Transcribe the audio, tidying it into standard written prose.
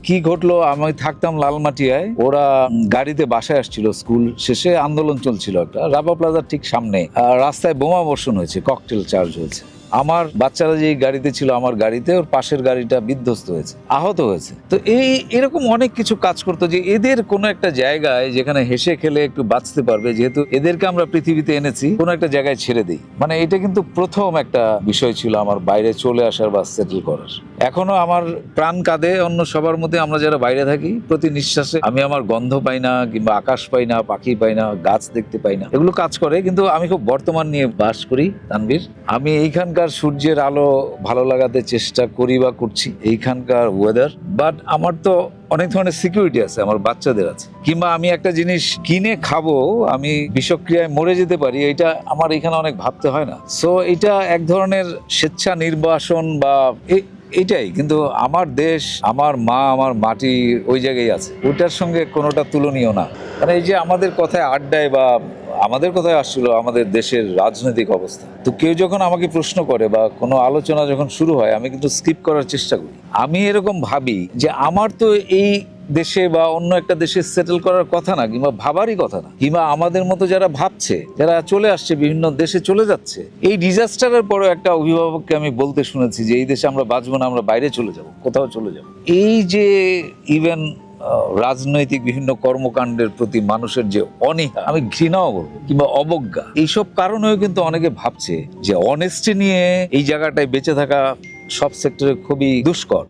কি ঘটলো, আমি থাকতাম লালমাটিয়ায়, ওরা গাড়িতে বাসায় আসছিল, স্কুল শেষে আন্দোলন চলছিল একটা রাবা প্লাজার ঠিক সামনে, রাস্তায় বোমা বর্ষণ হয়েছে, ককটেল চার্জ হয়েছে। আমার বাচ্চারা যে গাড়িতে ছিল, আমার গাড়িতে ওর পাশের গাড়িটা বিধ্বস্ত হয়েছে, আহত হয়েছে। তো এরকম অনেক কিছু কাজ করতো যে এদের কোনো একটা জায়গায় যেখানে হেসে খেলে একটু বাঁচতে পারবে, যেহেতু এদেরকে আমরা পৃথিবীতে এনেছি, কোনো একটা জায়গায় ছেড়ে দিই। মানে এটা কিন্তু প্রথম একটা বিষয় ছিল আমার বাইরে চলে আসার বা সেটেল করার। এখনো আমার প্রাণ কাঁদে অন্য সবার মধ্যে, আমরা যারা বাইরে থাকি, প্রতি নিঃশ্বাসে আমি আমার গন্ধ পাই না, কিংবা আকাশ পাই না, পাখি পাই না, গাছ দেখতে পাই না, এগুলো কাজ করে। কিন্তু আমি খুব বর্তমান নিয়ে বাস করি তানভীর। আমি এইখানকার সূর্যের আলো ভালো লাগাতে চেষ্টা করি বা করছি, এইখানকার ওয়েদার। বাট আমার তো অনেক ধরনের সিকিউরিটি আছে, আমার বাচ্চাদের আছে, কিংবা আমি একটা জিনিস কিনে খাবো, আমি বিষক্রিয়ায় মরে যেতে পারি, এটা আমার এখানে অনেক ভাবতে হয় না। সো এটা এক ধরনের স্বেচ্ছা নির্বাসন বা এটাই। কিন্তু আমার দেশ, আমার মা, আমার মাটি ওই জায়গায় আছে, ওইটার সঙ্গে কোনোটা তুলনীয় না। মানে এই যে আমাদের কথায় আড্ডায় বা আমাদের কথায় আসছিল আমাদের দেশের রাজনৈতিক অবস্থা, তো কেউ যখন আমাকে প্রশ্ন করে বা কোনো আলোচনা যখন শুরু হয়, আমি কিন্তু স্কিপ করার চেষ্টা করি। আমি এরকম ভাবি যে আমার তো এই দেশে বা অন্য একটা দেশে সেটেল করার কথা না, কিংবা ভাবারই কথা না, কিংবা আমাদের মতো যারা ভাবছে, যারা চলে আসছে, বিভিন্ন দেশে চলে যাচ্ছে, এই ডিজাস্টারের পরে একটা অভিভাবককে আমি বলতে শুনেছি যে এই দেশে আমরা বাঁচবো না, আমরা বাইরে চলে যাব, কোথাও চলে যাব। এই যে ইভেন রাজনৈতিক বিভিন্ন কর্মকাণ্ডের প্রতি মানুষের যে অনীহা, আমি ঘৃণাও করবো, কিংবা অবজ্ঞা, এইসব কারণেও কিন্তু অনেকে ভাবছে যে অনেস্টি নিয়ে এই জায়গাটায় বেঁচে থাকা সব সেক্টরে খুবই দুষ্কর।